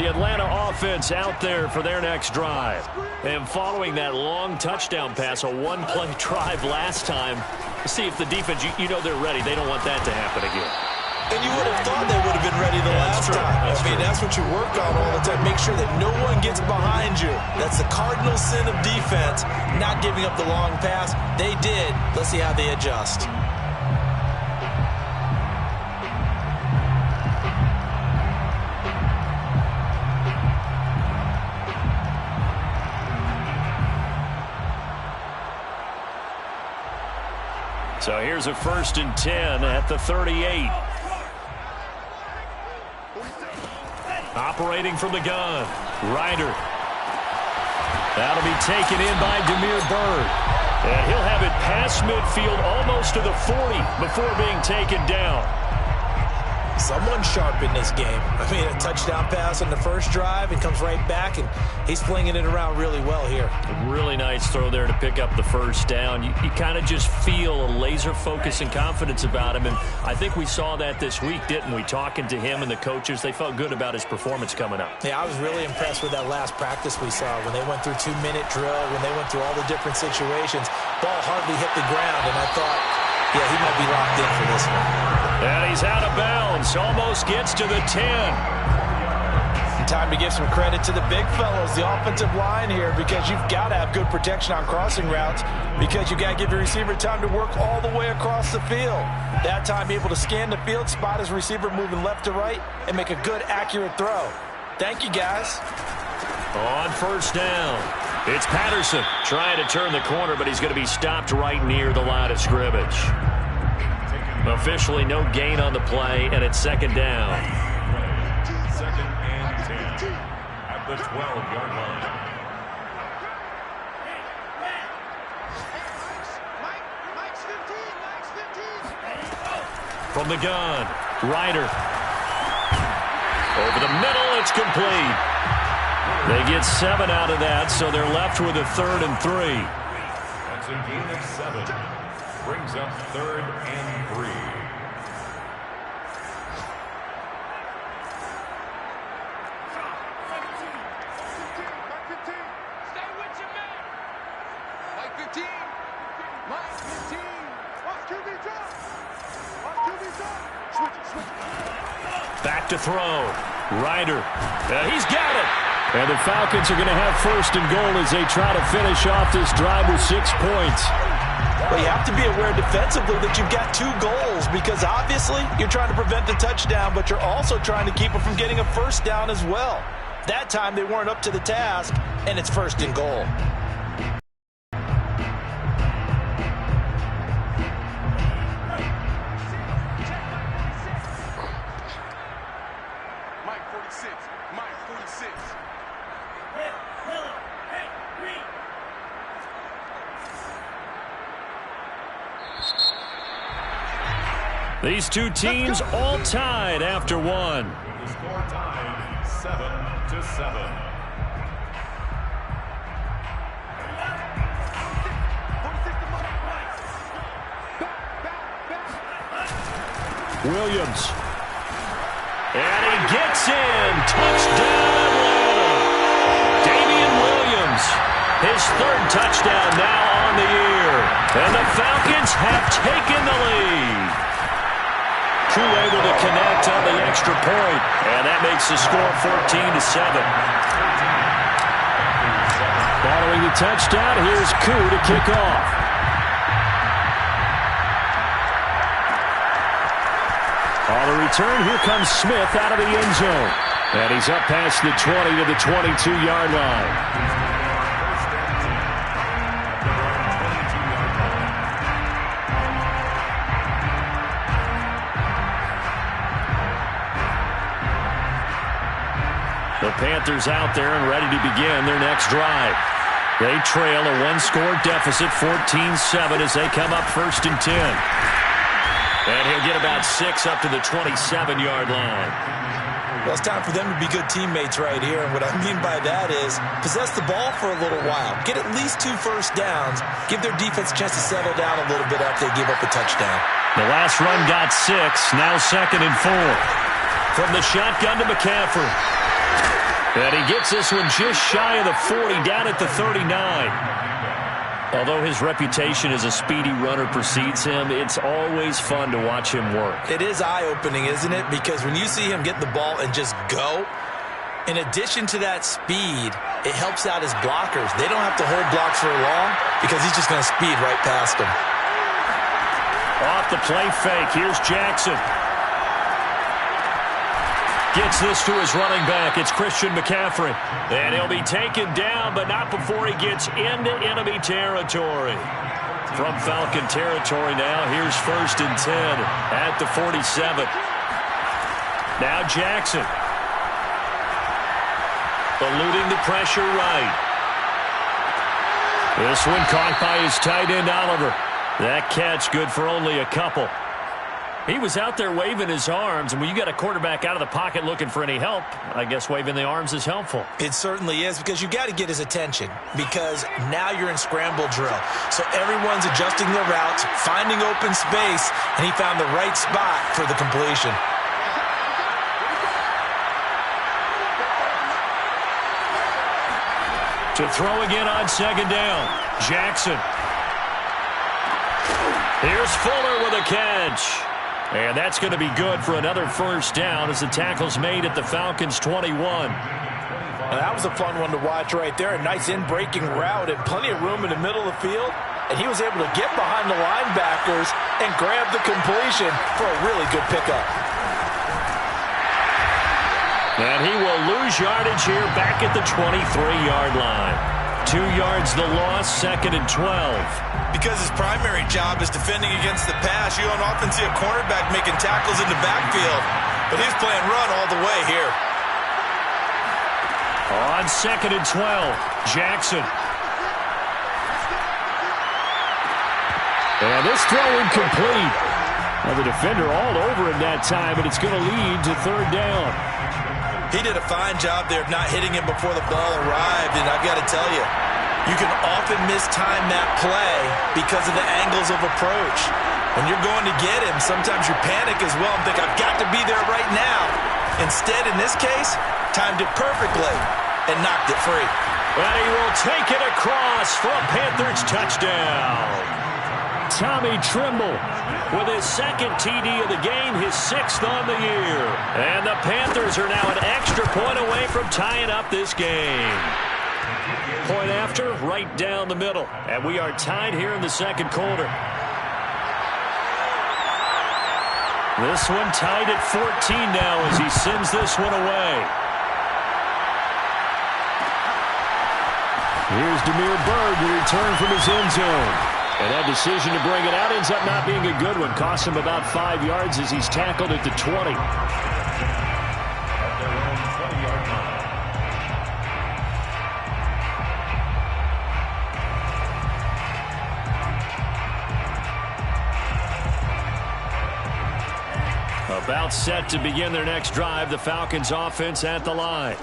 the Atlanta offense out there for their next drive. And following that long touchdown pass, a one-play drive last time, see if the defense, you know they're ready. They don't want that to happen again. And you would have thought they would have been ready the last time. That's what you work on all the time. Make sure that no one gets behind you. That's the cardinal sin of defense, not giving up the long pass. They did. Let's see how they adjust. So here's a 1st and 10 at the 38. Operating from the gun, Ryder. That'll be taken in by Damiere Byrd. And he'll have it past midfield almost to the 40 before being taken down. Someone sharp in this game. A touchdown pass on the first drive and comes right back, and he's flinging it around really well here. A really nice throw there to pick up the first down. You kind of just feel a laser focus and confidence about him, and I think we saw that this week, didn't we? Talking to him and the coaches, they felt good about his performance coming up. Yeah, I was really impressed with that last practice we saw when they went through 2-minute drill, when they went through all the different situations. Ball hardly hit the ground, and I thought, yeah, he might be locked in for this one. And he's out of bounds. Almost gets to the 10. Time to give some credit to the big fellows, the offensive line here, because you've got to have good protection on crossing routes, because you've got to give your receiver time to work all the way across the field. That time able to scan the field, spot his receiver moving left to right, and make a good, accurate throw. Thank you, guys. On 1st down, it's Patterson trying to turn the corner, but he's going to be stopped right near the line of scrimmage. Officially no gain on the play, and it's 2nd down. 2nd and 10 at the 12-yard line. From the gun, Ryder. Over the middle, it's complete. They get 7 out of that, so they're left with a 3rd and 3. That's a gain of 7. Brings up 3rd and 3. Stay with your man. Mike 15. Mike 15. Off QB drop. Off QB drop. Switch. Back to throw. Ryder. He's got it. And the Falcons are going to have 1st and goal as they try to finish off this drive with 6 points. Well, you have to be aware defensively that you've got 2 goals, because obviously you're trying to prevent the touchdown, but you're also trying to keep them from getting a 1st down as well. That time they weren't up to the task, and it's 1st and goal. Mike 46. Mike 46. These two teams all tied after one. The score tied 7-7. Williams. And he gets in. Touchdown, Atlanta. Damian Williams. His 3rd touchdown now on the year. And the Falcons have taken the lead. Crew able to connect on the extra point. And that makes the score 14-7. Following the touchdown, here's Koo to kick off. On the return, here comes Smith out of the end zone. And he's up past the 20 to the 22-yard line. The Panthers out there and ready to begin their next drive. They trail a 1-score deficit, 14-7, as they come up 1st and 10. And he'll get about 6 up to the 27-yard line. Well, it's time for them to be good teammates right here. And what I mean by that is possess the ball for a little while. Get at least 2 first downs. Give their defense a chance to settle down a little bit after they give up a touchdown. The last run got 6. Now 2nd and 4. From the shotgun to McCaffrey. And he gets this one just shy of the 40, down at the 39. Although his reputation as a speedy runner precedes him, it's always fun to watch him work. It is eye-opening, isn't it? Because when you see him get the ball and just go, in addition to that speed, it helps out his blockers. They don't have to hold blocks for long because he's just going to speed right past them. Off the play fake, here's Jackson. Gets this to his running back. It's Christian McCaffrey. And he'll be taken down, but not before he gets into enemy territory. From Falcon territory now, here's 1st and 10 at the 47. Now Jackson. Eluding the pressure right. This one caught by his tight end, Oliver. That catch good for only a couple. He was out there waving his arms, and when you got a quarterback out of the pocket looking for any help, I guess waving the arms is helpful. It certainly is, because you got to get his attention, because now you're in scramble drill. So everyone's adjusting their routes, finding open space, and he found the right spot for the completion. To throw again on 2nd down, Jackson. Here's Fuller with a catch. And that's going to be good for another 1st down as the tackle's made at the Falcons' 21. Well, that was a fun one to watch right there. A nice in-breaking route and plenty of room in the middle of the field. And he was able to get behind the linebackers and grab the completion for a really good pickup. And he will lose yardage here back at the 23-yard line. 2 yards the loss, 2nd and 12. Because his primary job is defending against the pass, you don't often see a cornerback making tackles in the backfield. But he's playing run all the way here. On 2nd and 12, Jackson. And this throw incomplete. Now the defender all over him that time, but it's going to lead to 3rd down. He did a fine job there of not hitting him before the ball arrived, and I've got to tell you, you can often mistime that play because of the angles of approach. When you're going to get him, sometimes you panic as well and think, I've got to be there right now. Instead, in this case, timed it perfectly and knocked it free. And he will take it across for a Panthers touchdown. Tommy Tremble with his 2nd TD of the game, his 6th on the year. And the Panthers are now an extra point away from tying up this game. Point after, right down the middle. And we are tied here in the 2nd quarter. This one tied at 14 now as he sends this one away. Here's Damiere Byrd to return from his end zone. And that decision to bring it out ends up not being a good one. Costs him about 5 yards as he's tackled at the 20. About set to begin their next drive, the Falcons offense at the line.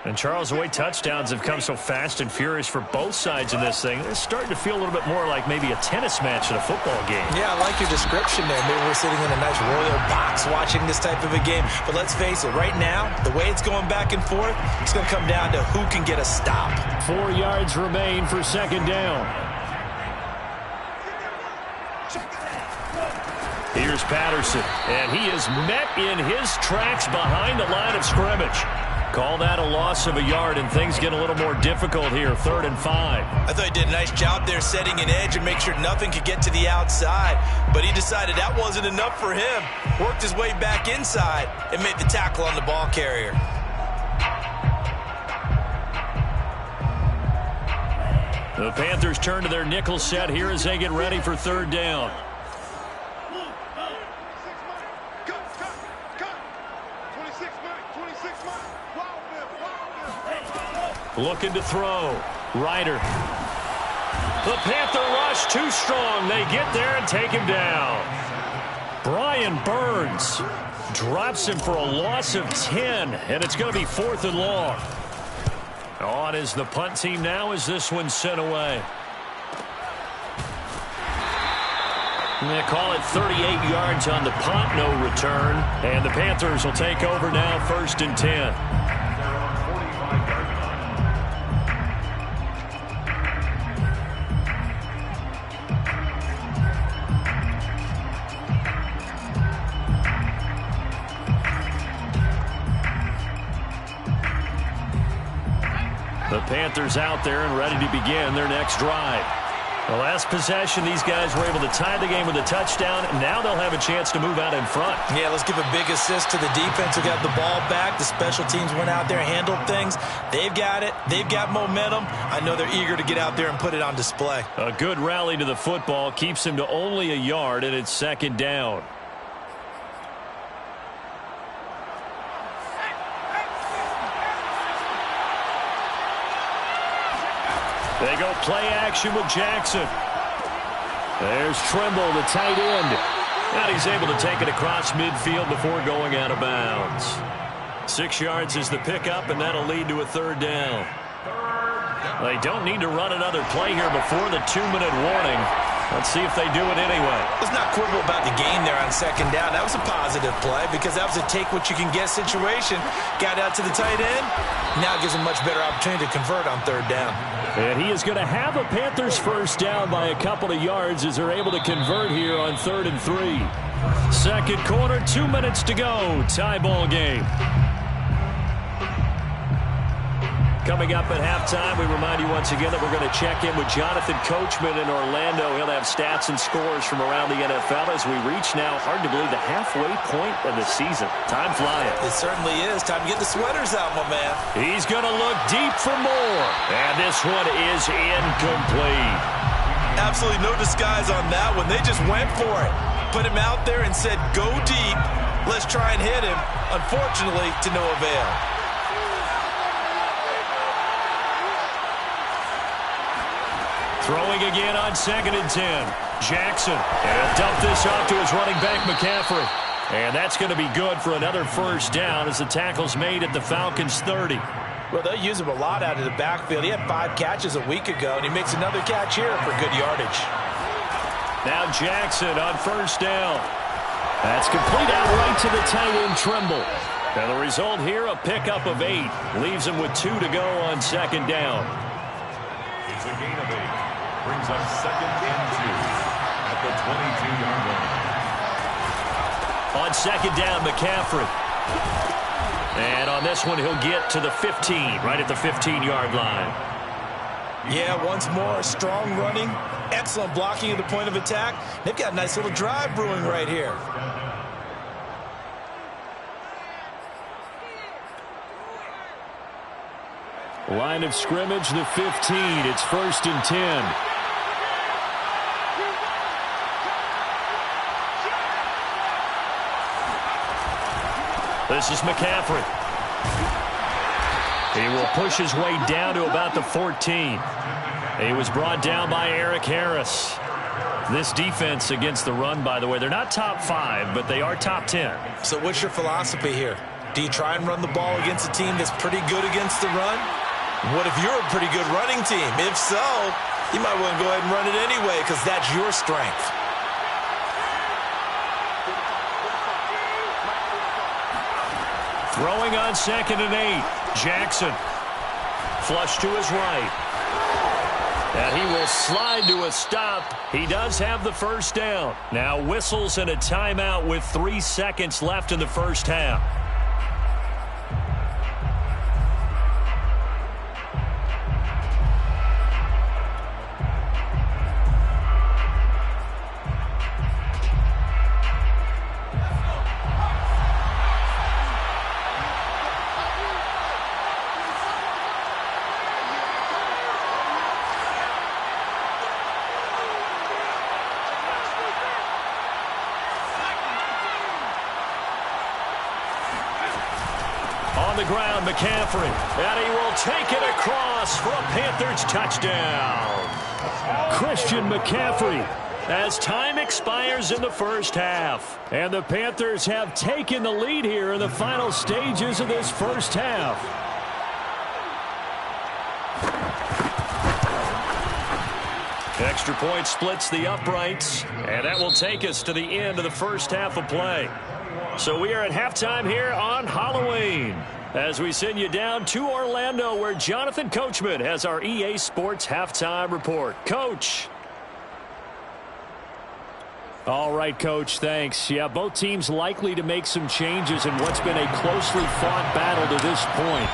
And Charles, the way touchdowns have come so fast and furious for both sides in this thing, it's starting to feel a little bit more like maybe a tennis match in a football game. Yeah, I like your description there. Maybe we're sitting in a nice royal box watching this type of a game. But let's face it, right now, the way it's going back and forth, it's going to come down to who can get a stop. 4 yards remain for 2nd down. Here's Patterson, and he is met in his tracks behind the line of scrimmage. Call that a loss of a yard, and things get a little more difficult here, 3rd and 5. I thought he did a nice job there setting an edge and make sure nothing could get to the outside. But he decided that wasn't enough for him. Worked his way back inside and made the tackle on the ball carrier. The Panthers turn to their nickel set here as they get ready for 3rd down. Looking to throw. Ryder. The Panther rush too strong. They get there and take him down. Brian Burns drops him for a loss of 10, and it's going to be 4th and long. On is the punt team now as this one's sent away. And they call it 38 yards on the punt, no return. And the Panthers will take over now, 1st and 10. Panthers out there and ready to begin their next drive. The last possession, these guys were able to tie the game with a touchdown. Now they'll have a chance to move out in front. Yeah, let's give a big assist to the defense who got the ball back. The special teams went out there, handled things. They've got it. They've got momentum. I know they're eager to get out there and put it on display. A good rally to the football keeps them to only a yard, and it's second down. They go play action with Jackson. There's Trimble, the tight end. And he's able to take it across midfield before going out of bounds. 6 yards is the pickup, and that'll lead to a third down. They don't need to run another play here before the 2-minute warning. Let's see if they do it anyway. Let's not quibble about the game there on second down. That was a positive play because that was a take-what-you-can-get situation. Got out to the tight end. Now it gives them much better opportunity to convert on third down. And he is going to have a Panthers first down by a couple of yards as they're able to convert here on 3rd and 3. Second quarter, 2 minutes to go. Tie ball game. Coming up at halftime, we remind you once again that we're going to check in with Jonathan Coachman in Orlando. He'll have stats and scores from around the NFL as we reach now, hard to believe, the halfway point of the season. Time flying. It certainly is. Time to get the sweaters out, my man. He's going to look deep for more. And this one is incomplete. Absolutely no disguise on that one. They just went for it. Put him out there and said, go deep. Let's try and hit him. Unfortunately, to no avail. Throwing again on 2nd and 10. Jackson. And he'll dump this off to his running back, McCaffrey. And that's going to be good for another first down as the tackle's made at the Falcons' 30. Well, they'll use him a lot out of the backfield. He had 5 catches a week ago, and he makes another catch here for good yardage. Now Jackson on first down. That's complete out right to the tight end, Trimble. And the result here, a pickup of 8. Leaves him with 2 to go on second down. It's a gain of 8. Brings up 2nd and 2 at the 22-yard line. On second down, McCaffrey. And on this one, he'll get to the 15, right at the 15-yard line. Yeah, once more, strong running, excellent blocking at the point of attack. They've got a nice little drive brewing right here. Line of scrimmage, the 15. It's 1st and 10. This is McCaffrey. He will push his way down to about the 14. He was brought down by Eric Harris. This defense against the run, by the way, they're not top 5, but they are top 10. So what's your philosophy here? Do you try and run the ball against a team that's pretty good against the run? What if you're a pretty good running team? If so, you might want to go ahead and run it anyway because that's your strength. Throwing on 2nd and 8. Jackson. Flush to his right. And he will slide to a stop. He does have the first down. Now whistles and a timeout with 3 seconds left in the first half. On the ground, McCaffrey. And he will take it across for a Panthers touchdown. Christian McCaffrey as time expires in the first half. And the Panthers have taken the lead here in the final stages of this first half. Extra point splits the uprights. And that will take us to the end of the first half of play. So we are at halftime here on Halloween as we send you down to Orlando where Jonathan Coachman has our EA Sports halftime report. Coach. All right, Coach, thanks. Yeah, both teams likely to make some changes in what's been a closely fought battle to this point.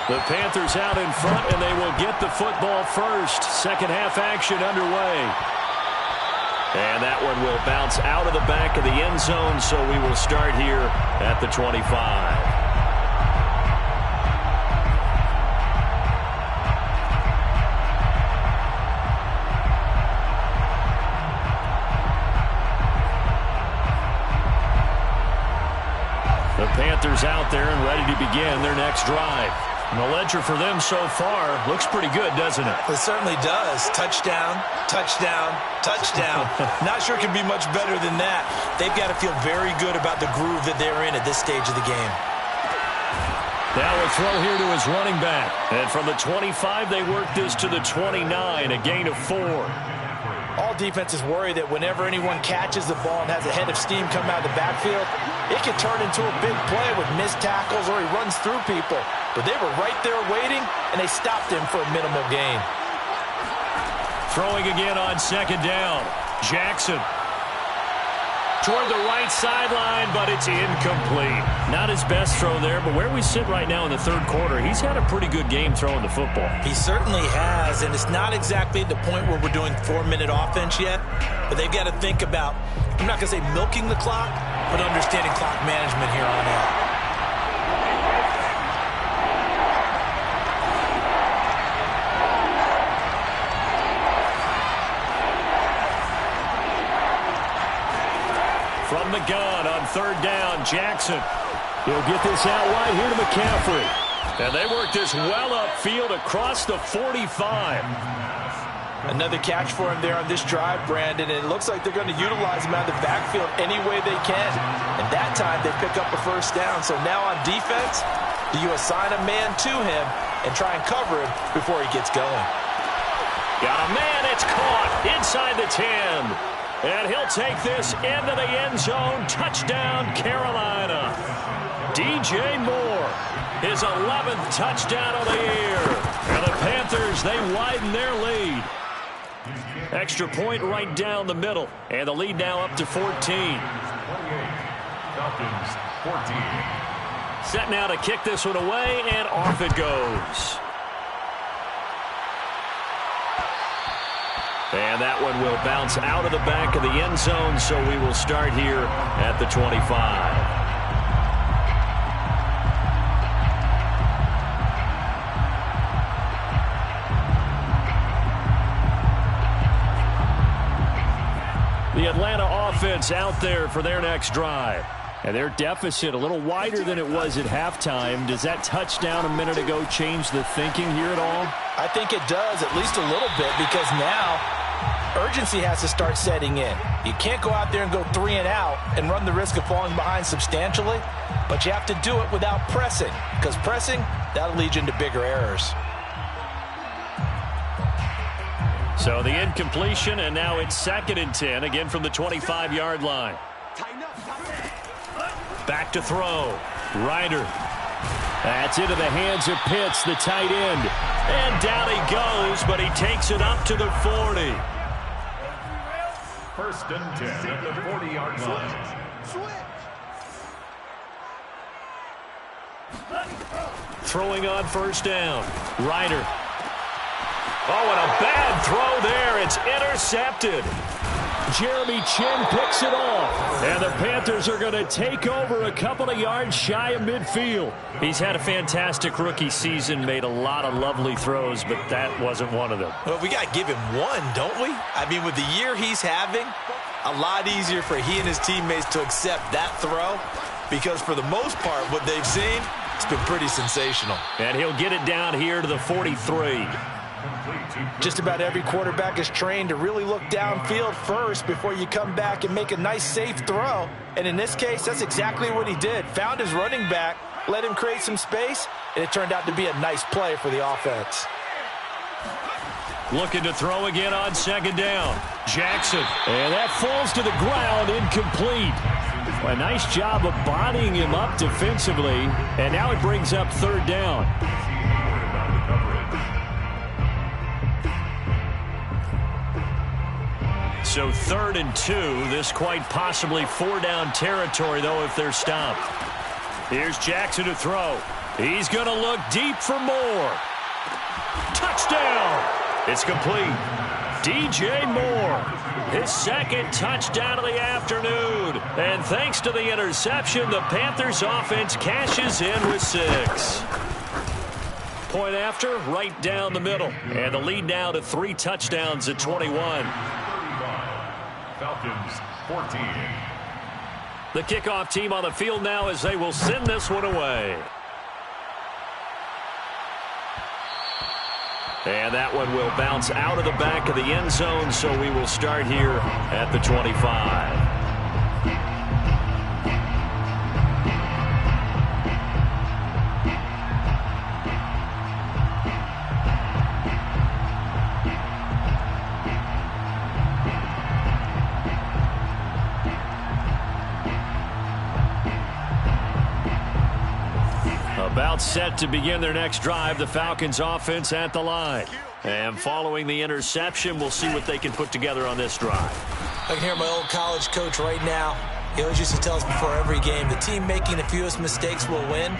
The Panthers out in front, and they will get the football first. Second half action underway. And that one will bounce out of the back of the end zone, so we will start here at the 25. The Panthers out there and ready to begin their next drive. And the ledger for them so far looks pretty good, doesn't it? It certainly does. Touchdown, touchdown, touchdown. Not sure it can be much better than that. They've got to feel very good about the groove that they're in at this stage of the game. Now a throw here to his running back. And from the 25, they work this to the 29, a gain of 4. All defenses worry that whenever anyone catches the ball and has a head of steam come out of the backfield, it can turn into a big play with missed tackles or he runs through people. But they were right there waiting, and they stopped him for a minimal gain. Throwing again on second down. Jackson toward the right sideline, but it's incomplete. Not his best throw there, but where we sit right now in the third quarter, he's had a pretty good game throwing the football. He certainly has, and it's not exactly at the point where we're doing 4-minute offense yet, but they've got to think about, I'm not going to say milking the clock, but understanding clock management here on out. From the gun on third down, Jackson. He'll get this out wide here to McCaffrey. And they work this well upfield across the 45. Another catch for him there on this drive, Brandon, and it looks like they're going to utilize him out of the backfield any way they can. And that time they pick up a first down. So now on defense, do you assign a man to him and try and cover him before he gets going? Got a man, it's caught inside the 10. And he'll take this into the end zone. Touchdown, Carolina. DJ Moore, his 11th touchdown of the year. And the Panthers, they widen their lead. Extra point right down the middle. And the lead now up to 14. 28. Falcons, 14. Set now to kick this one away, and off it goes. And that one will bounce out of the back of the end zone, so we will start here at the 25. The Atlanta offense out there for their next drive. And their deficit a little wider than it was at halftime. Does that touchdown a minute ago change the thinking here at all? I think it does, at least a little bit, because now urgency has to start setting in. You can't go out there and go 3 and out and run the risk of falling behind substantially, but you have to do it without pressing, because pressing, that'll lead you into bigger errors. So the incompletion, and now it's 2nd and 10, again from the 25-yard line. Back to throw. Ryder. That's into the hands of Pitts, the tight end. And down he goes, but he takes it up to the 40. 1st and 10 at the 40-yard line. Throwing on first down. Ryder. Oh, and a bad throw there. It's intercepted. Jeremy Chinn picks it off. And the Panthers are going to take over a couple of yards shy of midfield. He's had a fantastic rookie season, made a lot of lovely throws, but that wasn't one of them. Well, we got to give him one, don't we? I mean, with the year he's having, a lot easier for he and his teammates to accept that throw, because for the most part, what they've seen, it's been pretty sensational. And he'll get it down here to the 43. Just about every quarterback is trained to really look downfield first before you come back and make a nice, safe throw. And in this case, that's exactly what he did. Found his running back, let him create some space, and it turned out to be a nice play for the offense. Looking to throw again on 2nd down. Jackson. And that falls to the ground, incomplete. A nice job of bodying him up defensively. And now it brings up 3rd down. So 3rd and 2. This quite possibly 4-down territory, though, if they're stopped. Here's Jackson to throw. He's going to look deep for more. Touchdown! It's complete. DJ Moore, his second touchdown of the afternoon. And thanks to the interception, the Panthers offense cashes in with 6. Point after, right down the middle. And the lead now to 3 touchdowns at 21. Falcons 14. The kickoff team on the field now as they will send this one away. And that one will bounce out of the back of the end zone, so we will start here at the 25. About set to begin their next drive, the Falcons offense at the line. And following the interception, we'll see what they can put together on this drive. I can hear my old college coach right now. He always used to tell us before every game, the team making the fewest mistakes will win.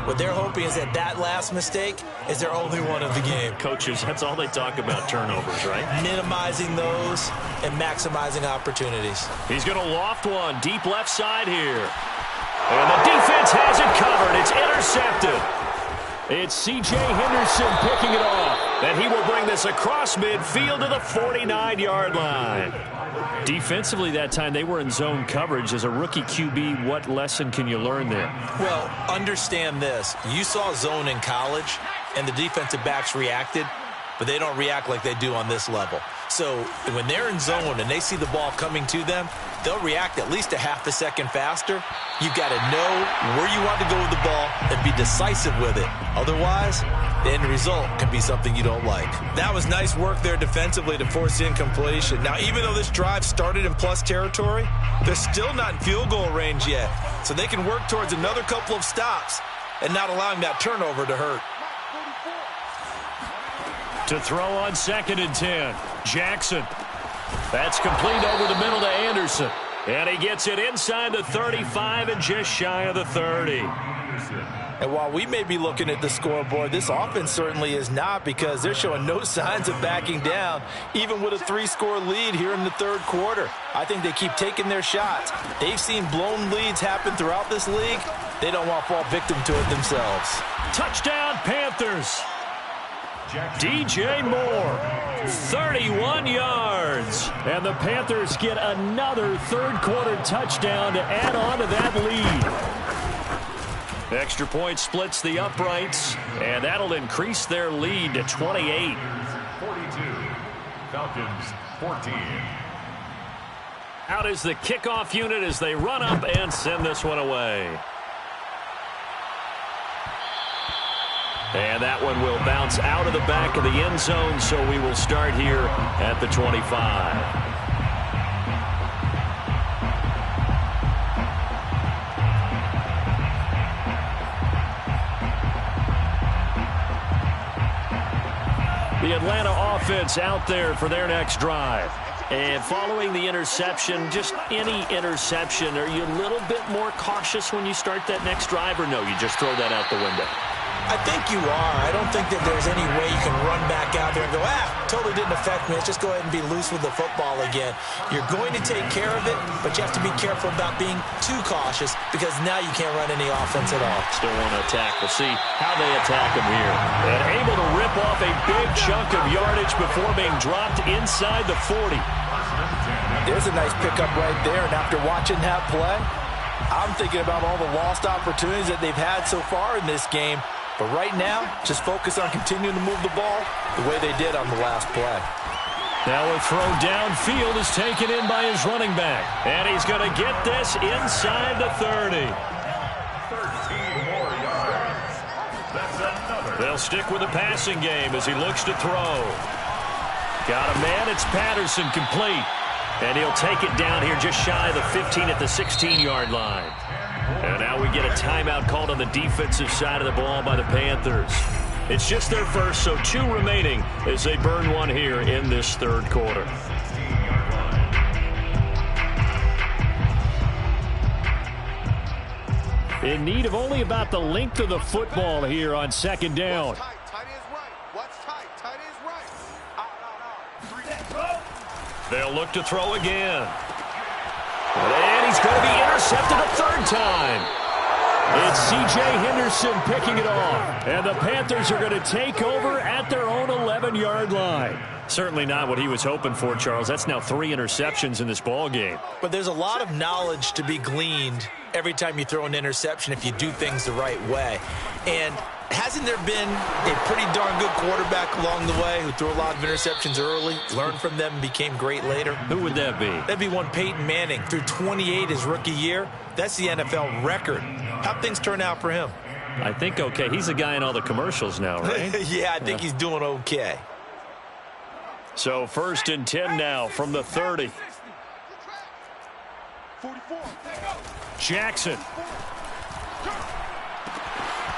What they're hoping is that that last mistake is their only one of the game. Coaches, that's all they talk about, turnovers, right? Minimizing those and maximizing opportunities. He's going to loft one deep left side here. And the defense has it covered. It's intercepted. It's C.J. Henderson picking it off. And he will bring this across midfield to the 49-yard line. Defensively that time, they were in zone coverage. As a rookie QB, what lesson can you learn there? Well, understand this. You saw zone in college, and the defensive backs reacted, but they don't react like they do on this level. So when they're in zone and they see the ball coming to them, they'll react at least a half a second faster. You've got to know where you want to go with the ball and be decisive with it. Otherwise, the end result can be something you don't like. That was nice work there defensively to force incompletion. Now, even though this drive started in plus territory, they're still not in field goal range yet. So they can work towards another couple of stops and not allowing that turnover to hurt. To throw on 2nd and 10. Jackson. That's complete over the middle to Anderson. And he gets it inside the 35 and just shy of the 30. And while we may be looking at the scoreboard, this offense certainly is not, because they're showing no signs of backing down, even with a 3-score lead here in the third quarter. I think they keep taking their shots. They've seen blown leads happen throughout this league. They don't want to fall victim to it themselves. Touchdown, Panthers. DJ Moore, 31 yards. And the Panthers get another third-quarter touchdown to add on to that lead. Extra point splits the uprights, and that'll increase their lead to 28. 42. Falcons 14. Out is the kickoff unit as they run up and send this one away. And that one will bounce out of the back of the end zone, so we will start here at the 25. The Atlanta offense out there for their next drive. And following the interception, just any interception, are you a little bit more cautious when you start that next drive, or no, you just throw that out the window? I think you are. I don't think that there's any way you can run back out there and go, totally didn't affect me. Let's just go ahead and be loose with the football again. You're going to take care of it, but you have to be careful about being too cautious, because now you can't run any offense at all. Still want to attack. We'll see how they attack him here. And able to rip off a big chunk of yardage before being dropped inside the 40. There's a nice pickup right there, and after watching that play, I'm thinking about all the lost opportunities that they've had so far in this game. But right now, just focus on continuing to move the ball the way they did on the last play. Now a throw downfield is taken in by his running back. And he's going to get this inside the 30. 13 more yards. That's another. They'll stick with the passing game as he looks to throw. Got a man, it's Patterson, complete. And he'll take it down here just shy of the 15 at the 16-yard line. And now we get a timeout called on the defensive side of the ball by the Panthers. It's just their first, so 2 remaining as they burn one here in this third quarter. in need of only about the length of the football here on second down. What's tight? Tight is right. What's tight? Tight is right. Out. 3. They'll look to throw again. And he's going to be intercepted a third time. It's C.J. Henderson picking it off. And the Panthers are going to take over at their own 11-yard line. Certainly not what he was hoping for, Charles. That's now 3 interceptions in this ball game. But there's a lot of knowledge to be gleaned every time you throw an interception if you do things the right way. And hasn't there been a pretty darn good quarterback along the way who threw a lot of interceptions early, learned from them, and became great later? Who would that be? That'd be one Peyton Manning. Threw 28 his rookie year. That's the NFL record. How'd things turn out for him? I think okay. He's a guy in all the commercials now, right? Yeah, I think he's doing okay. So 1st and 10 now from the 30. 44. Jackson.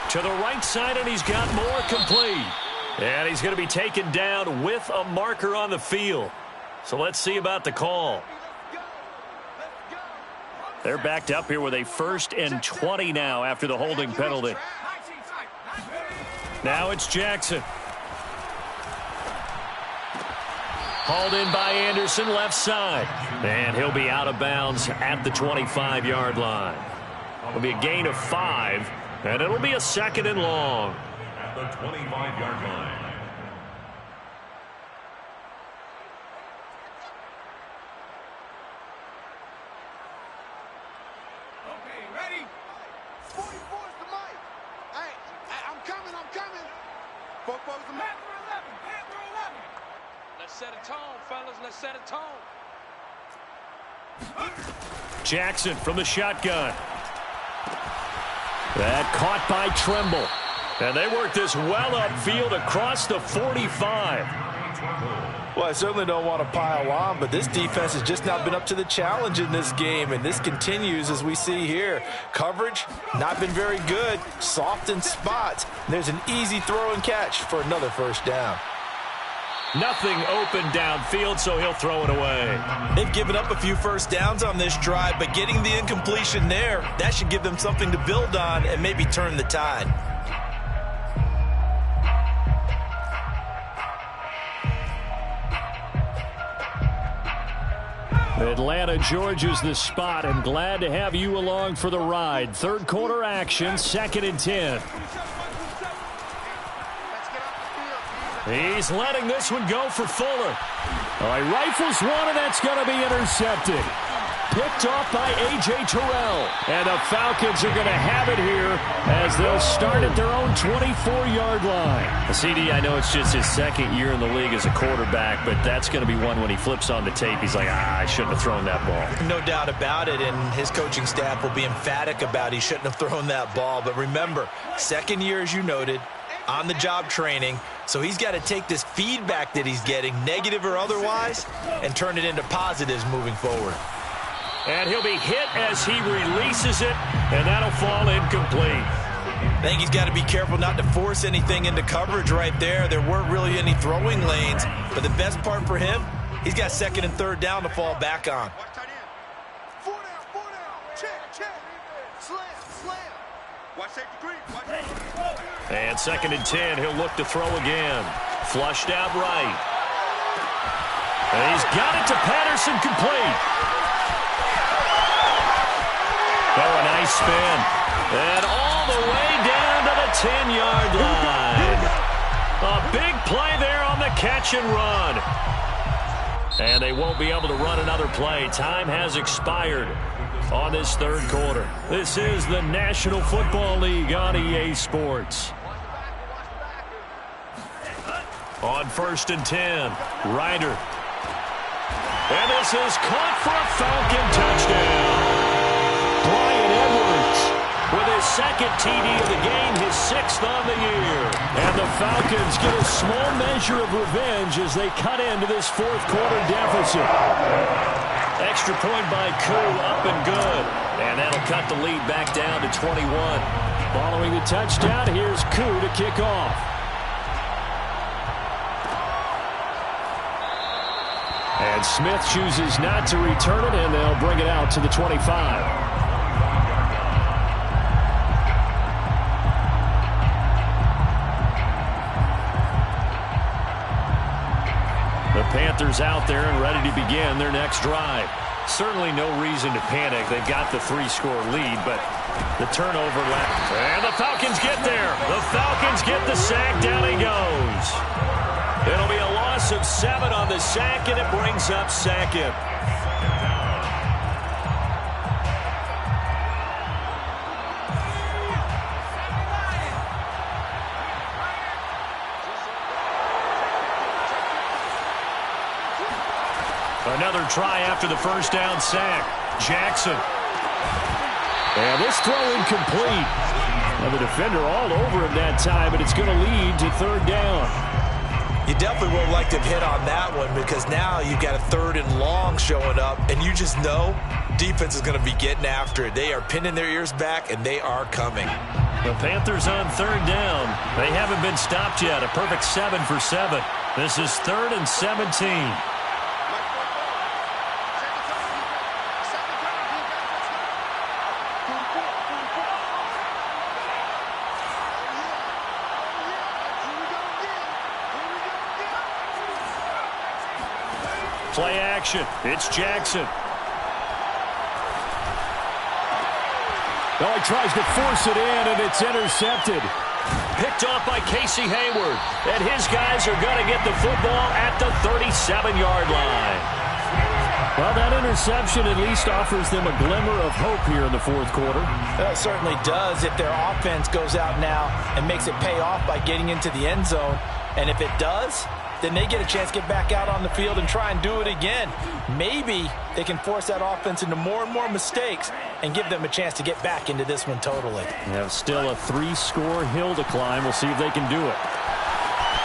To the right side, and he's got more complete. And he's going to be taken down with a marker on the field. So let's see about the call. They're backed up here with a 1st and 20 now after the holding penalty. Now it's Jackson. Hauled in by Anderson, left side. And he'll be out of bounds at the 25-yard line. It'll be a gain of 5, and it'll be a 2nd and long. At the 25-yard line. Okay, ready? 44 is the mic. Hey, I'm coming. 44 is the mic. Panther 11. Let's set a tone, fellas. Let's set a tone. Jackson from the shotgun. That caught by Tremble. And they work this well upfield across the 45. Well, I certainly don't want to pile on, but this defense has just not been up to the challenge in this game, and this continues as we see here. Coverage, not been very good, soft in spots. There's an easy throw and catch for another 1st down. Nothing open downfield, so he'll throw it away. They've given up a few 1st downs on this drive, but getting the incompletion there, that should give them something to build on and maybe turn the tide. Atlanta, Georgia's the spot, and glad to have you along for the ride. 3rd quarter action, 2nd and 10. He's letting this one go for Fuller. All right, rifles one, and that's going to be intercepted. Picked off by A.J. Terrell. And the Falcons are going to have it here as they'll start at their own 24-yard line. CD, I know it's just his 2nd year in the league as a quarterback, but that's going to be one when he flips on the tape. He's like, I shouldn't have thrown that ball. No doubt about it, and his coaching staff will be emphatic about he shouldn't have thrown that ball. But remember, 2nd year, as you noted, on-the-job training. So he's got to take this feedback that he's getting, negative or otherwise, and turn it into positives moving forward. And he'll be hit as he releases it, and that'll fall incomplete. I think he's got to be careful not to force anything into coverage right there. There weren't really any throwing lanes, but the best part for him, he's got 2nd and 3rd down to fall back on. Watch tight end. 4 down. Check. Slam. Watch safety green. Watch safety. And 2nd and 10, he'll look to throw again. Flushed out right. And he's got it to Patterson, complete. Oh, a nice spin. And all the way down to the 10-yard line. A big play there on the catch and run. And they won't be able to run another play. Time has expired on this 3rd quarter. This is the National Football League on EA Sports. On 1st and 10, Ryder. And this is caught for a Falcon touchdown. Bryan Edwards with his 2nd TD of the game, his 6th on the year. And the Falcons get a small measure of revenge as they cut into this 4th quarter deficit. Extra point by Koo, up and good. And that'll cut the lead back down to 21. Following the touchdown, here's Koo to kick off. And Smith chooses not to return it, and they'll bring it out to the 25. Panthers out there and ready to begin their next drive. Certainly no reason to panic. They've got the 3-score lead, but the turnover left. And the Falcons get there. The Falcons get the sack. Down he goes. It'll be a loss of 7 on the sack, and it brings up second. Another try after the first down sack. Jackson. And this throw incomplete. Now the defender all over him that time, but it's going to lead to third down. You definitely would have liked to have hit on that one, because now you've got a 3rd and long showing up, and you just know defense is going to be getting after it. They are pinning their ears back, and they are coming. The Panthers on third down. They haven't been stopped yet. A perfect 7 for 7. This is 3rd and 17. Play action. It's Jackson. Oh, he tries to force it in, and it's intercepted. Picked off by Casey Hayward. And his guys are going to get the football at the 37-yard line. Well, that interception at least offers them a glimmer of hope here in the fourth quarter. Well, it certainly does if their offense goes out now and makes it pay off by getting into the end zone. And if it does, then they get a chance to get back out on the field and try and do it again. Maybe they can force that offense into more and more mistakes and give them a chance to get back into this one totally. They have still a 3-score hill to climb. We'll see if they can do it.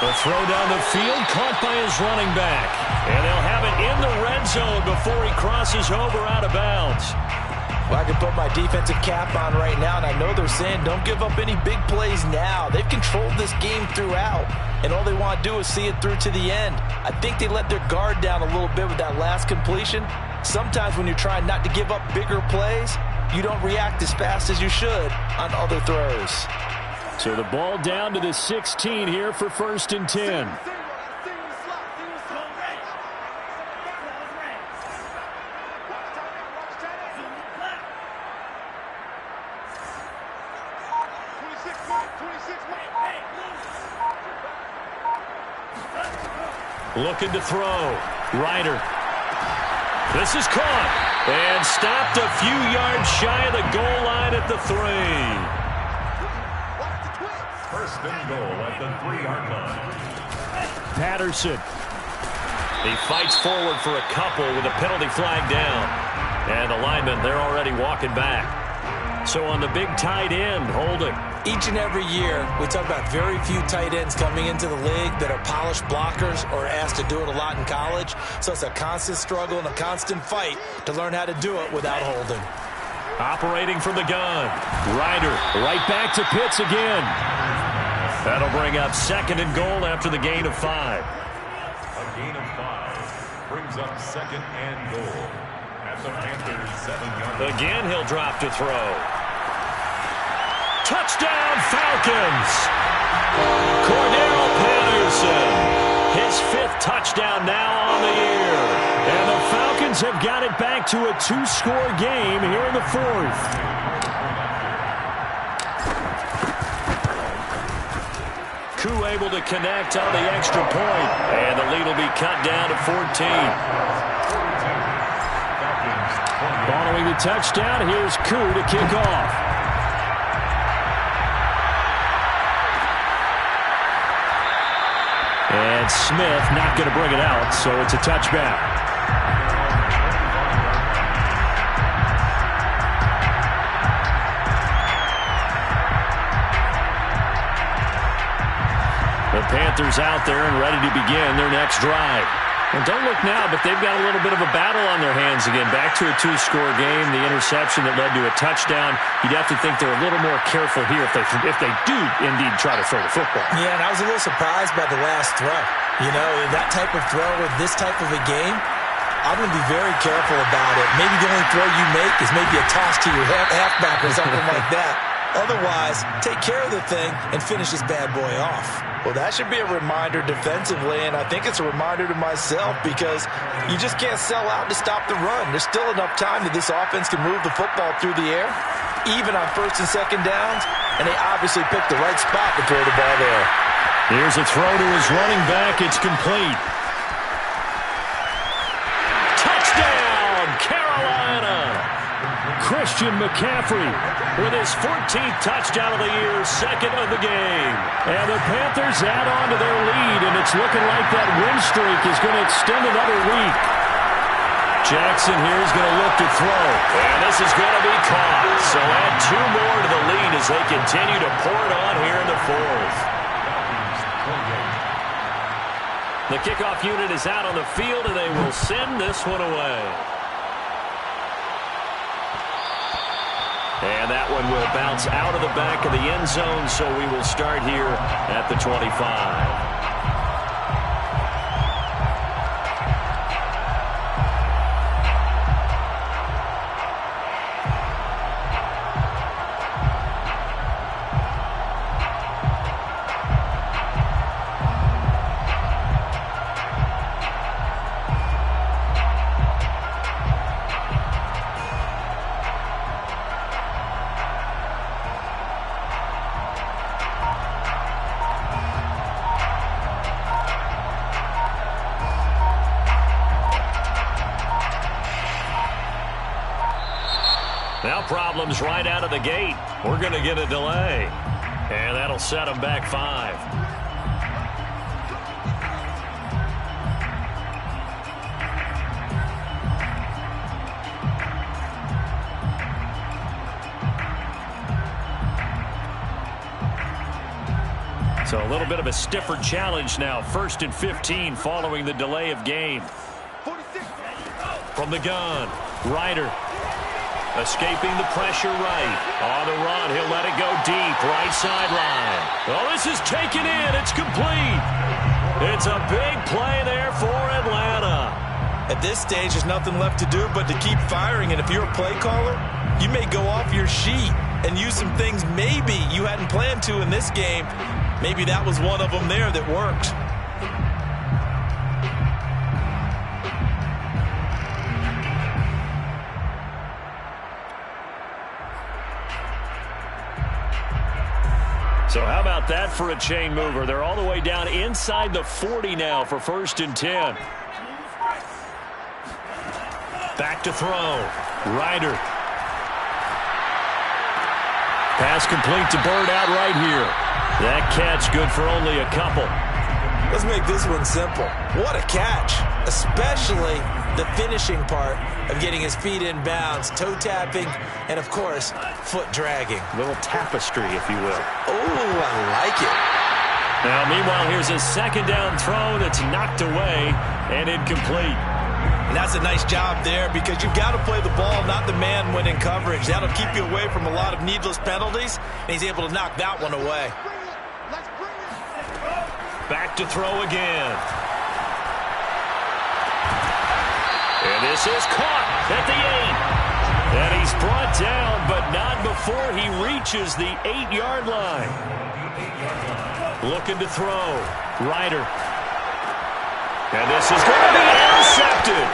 The throw down the field, caught by his running back. And they'll have it in the red zone before he crosses over out of bounds. Well, I can put my defensive cap on right now, and I know they're saying don't give up any big plays now. They've controlled this game throughout, and all they want to do is see it through to the end. I think they let their guard down a little bit with that last completion. Sometimes when you're trying not to give up bigger plays, you don't react as fast as you should on other throws. So the ball down to the 16 here for 1st and 10. Looking to throw. Ryder. This is caught. And stopped a few yards shy of the goal line at the 3. 1st and goal at the 3-yard line. Patterson. He fights forward for a couple with a penalty flag down. And the linemen, they're already walking back. So on the big tight end, holding. Each and every year, we talk about very few tight ends coming into the league that are polished blockers or asked to do it a lot in college. So it's a constant struggle and a constant fight to learn how to do it without holding. Operating from the gun. Ryder right back to Pitts again. That'll bring up 2nd and goal after the gain of 5. A gain of 5 brings up 2nd and goal at the Panthers' 7-yard line. Again, he'll drop to throw. Touchdown, Falcons! Cordarrelle Patterson, his 5th touchdown now on the year. And the Falcons have got it back to a 2-score game here in the 4th. Koo able to connect on the extra point. And the lead will be cut down to 14. Following the touchdown, here's Koo to kick off. And Smith not going to bring it out, so it's a touchback. The Panthers out there and ready to begin their next drive. And don't look now, but they've got a little bit of a battle on their hands again. Back to a 2-score game. The interception that led to a touchdown. You'd have to think they're a little more careful here if they do indeed try to throw the football. Yeah, and I was a little surprised by the last throw. You know, that type of throw with this type of a game, I'm going to be very careful about it. Maybe the only throw you make is maybe a toss to your halfback or something like that. Otherwise, take care of the thing and finish this bad boy off. Well, that should be a reminder defensively, and I think it's a reminder to myself because you just can't sell out to stop the run. There's still enough time that this offense can move the football through the air, even on first and second downs, and they obviously picked the right spot to throw the ball there. Here's a throw to his running back. It's complete. Touchdown, Carolina! Christian McCaffrey with his 14th touchdown of the year, second of the game. And the Panthers add on to their lead, and it's looking like that win streak is going to extend another week. Jackson here is going to look to throw. And this is going to be caught. So add 2 more to the lead as they continue to pour it on here in the fourth. The kickoff unit is out on the field, and they will send this one away. And that one will bounce out of the back of the end zone, so we will start here at the 25. Now problems right out of the gate. We're going to get a delay. And that'll set them back 5. So a little bit of a stiffer challenge now. 1st and 15 following the delay of game. From the gun, Ryder. Escaping the pressure right. On the run, he'll let it go deep. Right sideline. Oh, this is taken in. It's complete. It's a big play there for Atlanta. At this stage, there's nothing left to do but to keep firing. And if you're a play caller, you may go off your sheet and use some things maybe you hadn't planned to in this game. Maybe that was one of them there that worked. So how about that for a chain mover? They're all the way down inside the 40 now for 1st and 10. Back to throw. Ryder. Pass complete to Bird out right here. That catch good for only a couple. Let's make this one simple. What a catch, especially the finishing part of getting his feet in bounds, toe tapping, and of course, foot dragging. A little tapestry, if you will. Oh, I like it. Now, meanwhile, here's a 2nd down throw that's knocked away and incomplete. And that's a nice job there because you've got to play the ball, not the man when in coverage. That'll keep you away from a lot of needless penalties, and he's able to knock that one away. Back to throw again. And this is caught at the 8. And he's brought down, but not before he reaches the 8-yard line. Looking to throw. Ryder. And this is going to be intercepted.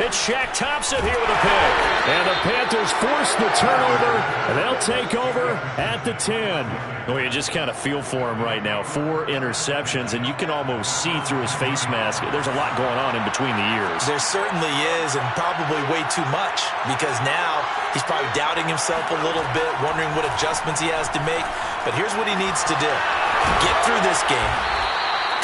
It's Shaq Thompson here with a pick. And the Panthers force the turnover, and they'll take over at the 10. Well, you just kind of feel for him right now. 4 interceptions, and you can almost see through his face mask. There's a lot going on in between the ears. There certainly is, and probably way too much, because now he's probably doubting himself a little bit, wondering what adjustments he has to make. But here's what he needs to do. Get through this game.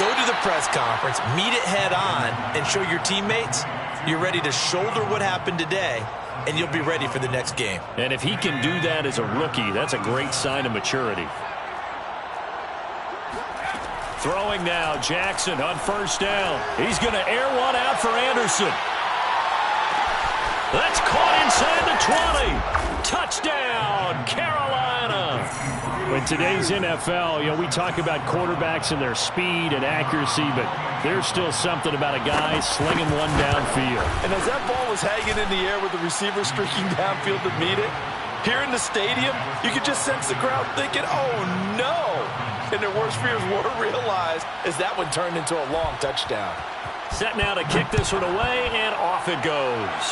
Go to the press conference, meet it head on, and show your teammates you're ready to shoulder what happened today, and you'll be ready for the next game. And if he can do that as a rookie, that's a great sign of maturity. Throwing now, Jackson on 1st down. He's going to air one out for Anderson. That's caught inside the 20. Touchdown, Carolina. In today's NFL, we talk about quarterbacks and their speed and accuracy, but there's still something about a guy slinging one downfield. And as that ball was hanging in the air with the receiver streaking downfield to meet it, Here in the stadium, you could just sense the crowd thinking, oh, no. And their worst fears were realized as that one turned into a long touchdown. Set now to kick this one away, and off it goes.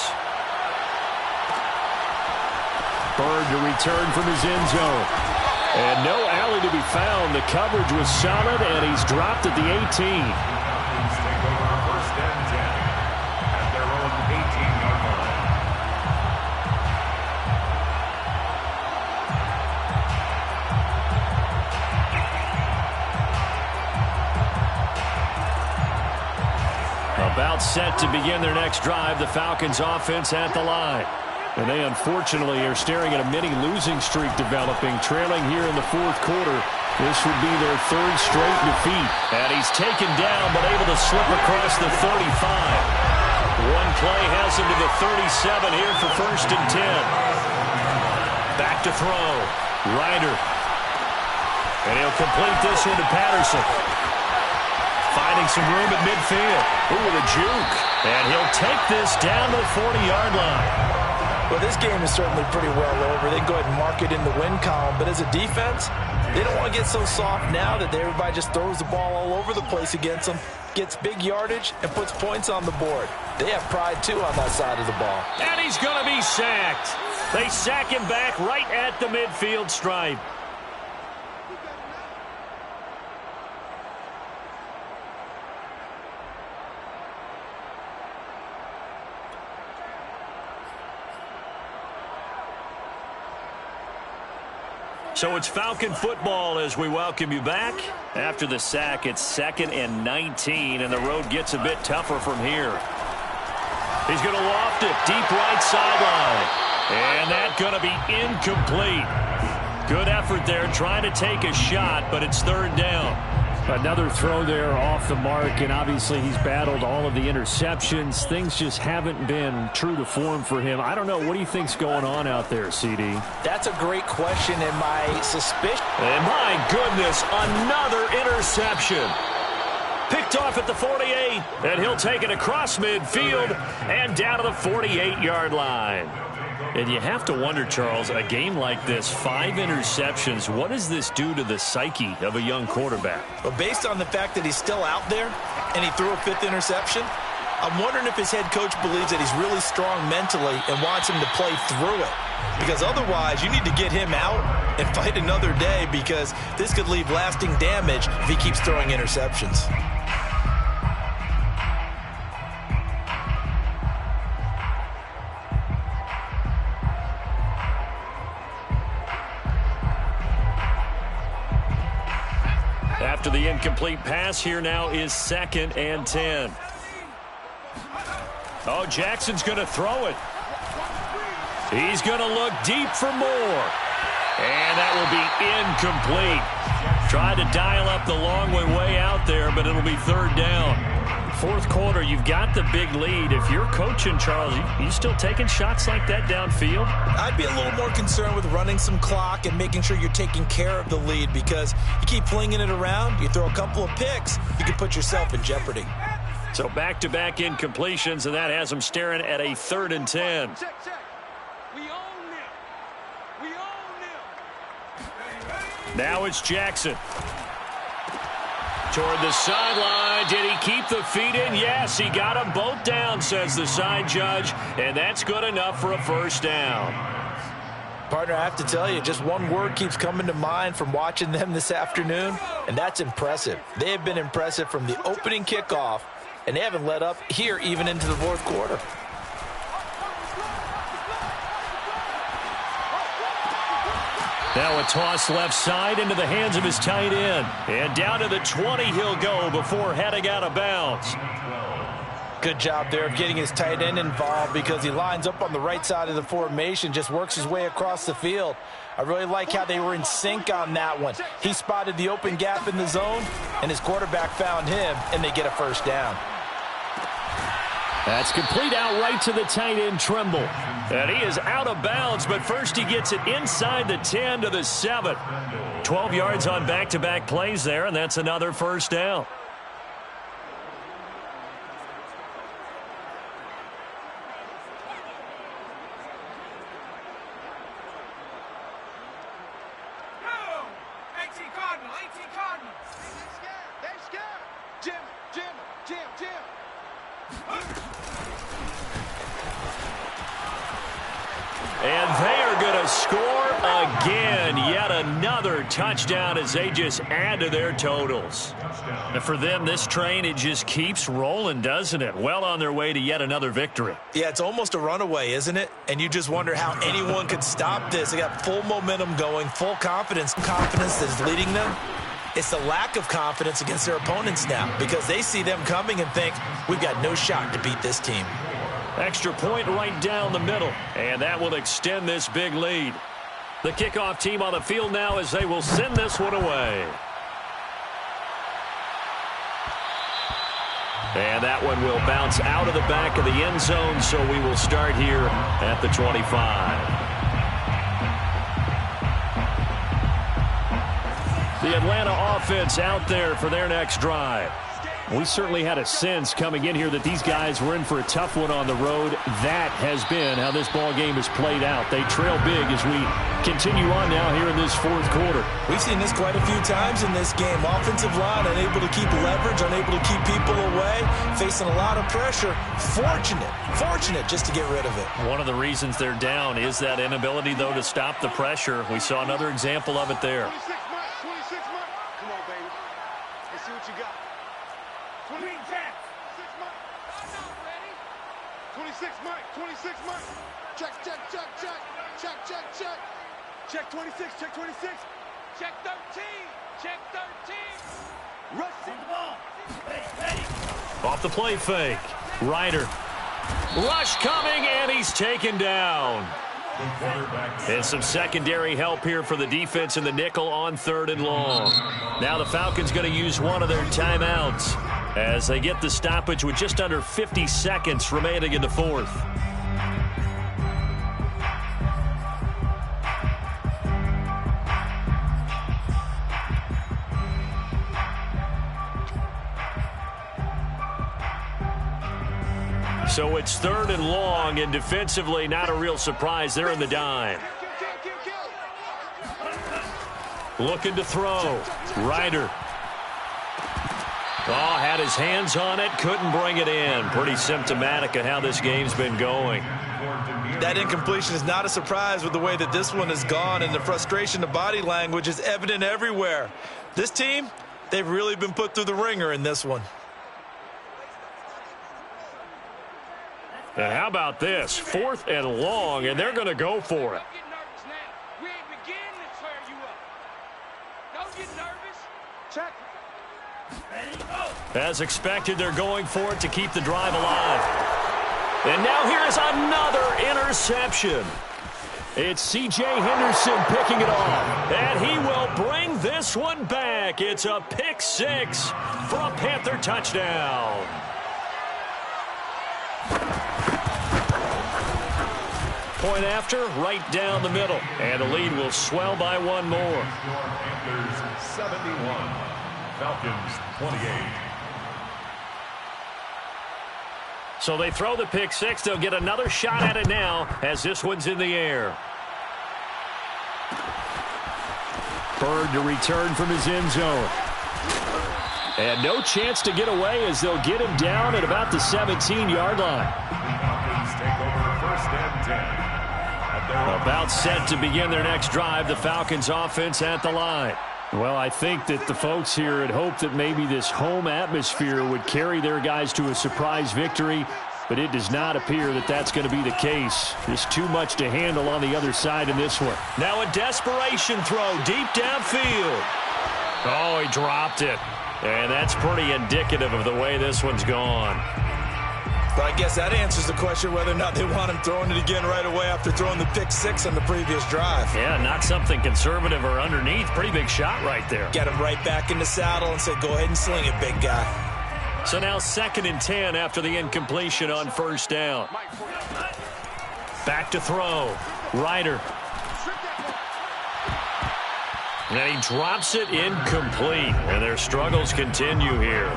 Bird to return from his end zone. And no alley to be found. The coverage was solid, and he's dropped at the 18. Take over first and 10 at their own 18-yard line. About set to begin their next drive, the Falcons offense at the line. And they unfortunately are staring at a mini losing streak developing, trailing here in the fourth quarter. This would be their third straight defeat. And he's taken down but able to slip across the 35. One play has him to the 37 here for first and 10. Back to throw. Ryder. And he'll complete this one to Patterson. Finding some room at midfield. Ooh, with a juke. And he'll take this down to the 40-yard line. Well, this game is certainly pretty well over. They can go ahead and mark it in the win column. But as a defense, they don't want to get so soft now that everybody just throws the ball all over the place against them, gets big yardage, and puts points on the board. They have pride, too, on that side of the ball. And he's going to be sacked. They sack him back right at the midfield stripe. So it's Falcon football as we welcome you back. After the sack, it's 2nd and 19, and the road gets a bit tougher from here. He's going to loft it deep right sideline. And that's going to be incomplete. Good effort there trying to take a shot, but it's third down. Another throw there off the mark, and obviously he's battled all of the interceptions. Things just haven't been true to form for him. I don't know. What do you think's going on out there, CD? That's a great question, and my suspicion... And my goodness, another interception. Picked off at the 48, and he'll take it across midfield and down to the 48-yard line. And you have to wonder, Charles, a game like this, 5 interceptions, what does this do to the psyche of a young quarterback? Well, based on the fact that he's still out there and he threw a 5th interception, I'm wondering if his head coach believes that he's really strong mentally and wants him to play through it. Because otherwise, you need to get him out and fight another day, because this could leave lasting damage if he keeps throwing interceptions. After the incomplete pass, here now is 2nd and 10. Oh, Jackson's going to throw it. He's going to look deep for more. And that will be incomplete. Tried to dial up the long way out there, but it'll be third down. Fourth quarter, you've got the big lead. If you're coaching, Charles, you still taking shots like that downfield? I'd be a little more concerned with running some clock and making sure you're taking care of the lead, because you keep flinging it around, you throw a couple of picks, you can put yourself in jeopardy. So back-to-back incompletions, and that has them staring at a 3rd and 10. Check. We own them. We own them. Now it's Jackson. Toward the sideline. Did he keep the feet in? Yes, he got them both down, says the side judge, and that's good enough for a first down. Partner, I have to tell you, just one word keeps coming to mind from watching them this afternoon, and that's impressive. They have been impressive from the opening kickoff, and they haven't let up here even into the fourth quarter. Now a toss left side into the hands of his tight end. And down to the 20 he'll go before heading out of bounds. Good job there of getting his tight end involved, because he lines up on the right side of the formation, just works his way across the field. I really like how they were in sync on that one. He spotted the open gap in the zone, and his quarterback found him, and they get a first down. That's complete out right to the tight end, Tremble. And he is out of bounds, but first he gets it inside the 10 to the 7. 12 yards on back-to-back plays there, and that's another first down. And they are going to score again. Yet another touchdown as they just add to their totals. And for them, this train, it just keeps rolling, doesn't it? Well on their way to yet another victory. Yeah, it's almost a runaway, isn't it? And you just wonder how anyone could stop this. They got full momentum going, full confidence. Confidence that's leading them. It's the lack of confidence against their opponents now because they see them coming and think, we've got no shot to beat this team. Extra point right down the middle, and that will extend this big lead. The kickoff team on the field now as they will send this one away. And that one will bounce out of the back of the end zone, so we will start here at the 25. The Atlanta offense out there for their next drive. We certainly had a sense coming in here that these guys were in for a tough one on the road. That has been how this ball game has played out. They trail big as we continue on now here in this fourth quarter. We've seen this quite a few times in this game. Offensive line unable to keep leverage, unable to keep people away, facing a lot of pressure. Fortunate just to get rid of it. One of the reasons they're down is that inability, though, to stop the pressure. We saw another example of it there. 26 Mike. Come on, baby. Let's see what you got. 26 Mike. I'm not ready. 26 Mike. 26 Mike. Check. Check 26. Check 26. Check 13. Check 13. Rush the ball. Ready. Off the play fake. Ryder. Rush coming, and he's taken down. And some secondary help here for the defense in the nickel on 3rd and long. Now the Falcons going to use one of their timeouts as they get the stoppage with just under 50 seconds remaining in the fourth. So it's 3rd and long, and defensively not a real surprise. They're in the dime. Looking to throw. Ryder. Oh, had his hands on it, couldn't bring it in. Pretty symptomatic of how this game's been going. That incompletion is not a surprise with the way that this one has gone, and the frustration, the body language is evident everywhere. This team, they've really been put through the ringer in this one. And how about this? 4th and long, and they're going to go for it. Don't get nervous now. We ain't beginning to tear you up. Don't get nervous. Check. Ready, go. As expected, they're going for it to keep the drive alive. And now here's another interception. It's C.J. Henderson picking it off. And he will bring this one back. It's a pick 6 for a Panther touchdown. Point after, right down the middle. And the lead will swell by one more. Panthers 71, Falcons 28. So they throw the pick 6. They'll get another shot at it now as this one's in the air. Bird to return from his end zone. And no chance to get away as they'll get him down at about the 17-yard line. Falcons take over 1st and 10. About set to begin their next drive, the Falcons offense at the line. Well, I think that the folks here had hoped that maybe this home atmosphere would carry their guys to a surprise victory, but it does not appear that that's going to be the case. There's too much to handle on the other side in this one. Now a desperation throw deep downfield. Oh, he dropped it. And that's pretty indicative of the way this one's gone. But I guess that answers the question whether or not they want him throwing it again right away after throwing the pick 6 on the previous drive. Yeah, not something conservative or underneath. Pretty big shot right there. Get him right back in the saddle and say, go ahead and sling it, big guy. So now 2nd and 10 after the incompletion on 1st down. Back to throw. Ryder. And he drops it incomplete. And their struggles continue here.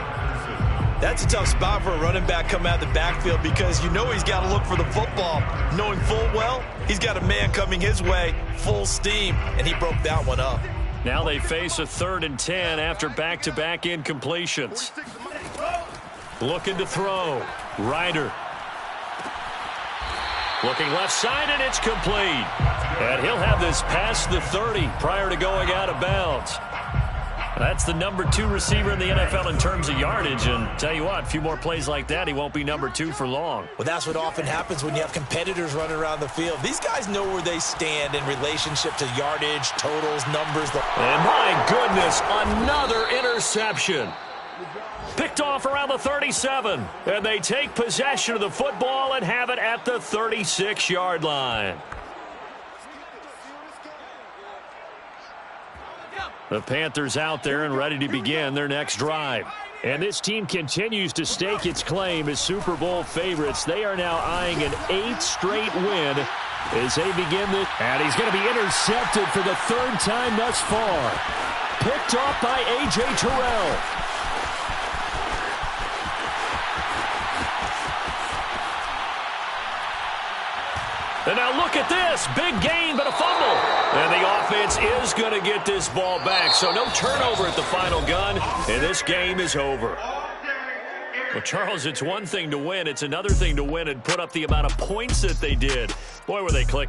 That's a tough spot for a running back coming out of the backfield because you know he's got to look for the football, knowing full well he's got a man coming his way full steam, and he broke that one up. Now they face a 3rd and 10 after back-to-back incompletions. Looking to throw. Ryder. Looking left side, and it's complete. And he'll have this past the 30 prior to going out of bounds. That's the number 2 receiver in the NFL in terms of yardage. And tell you what, a few more plays like that, he won't be number 2 for long. Well, that's what often happens when you have competitors running around the field. These guys know where they stand in relationship to yardage, totals, numbers. And my goodness, another interception. Picked off around the 37. And they take possession of the football and have it at the 36-yard line. The Panthers out there and ready to begin their next drive. And this team continues to stake its claim as Super Bowl favorites. They are now eyeing an 8th straight win as they begin this. And he's going to be intercepted for the 3rd time thus far. Picked off by A.J. Terrell. And now look at this. Big gain, but a fumble. And the offense is going to get this ball back. So no turnover at the final gun, and this game is over. Well, Charles, it's one thing to win. It's another thing to win and put up the amount of points that they did. Boy, were they clicking.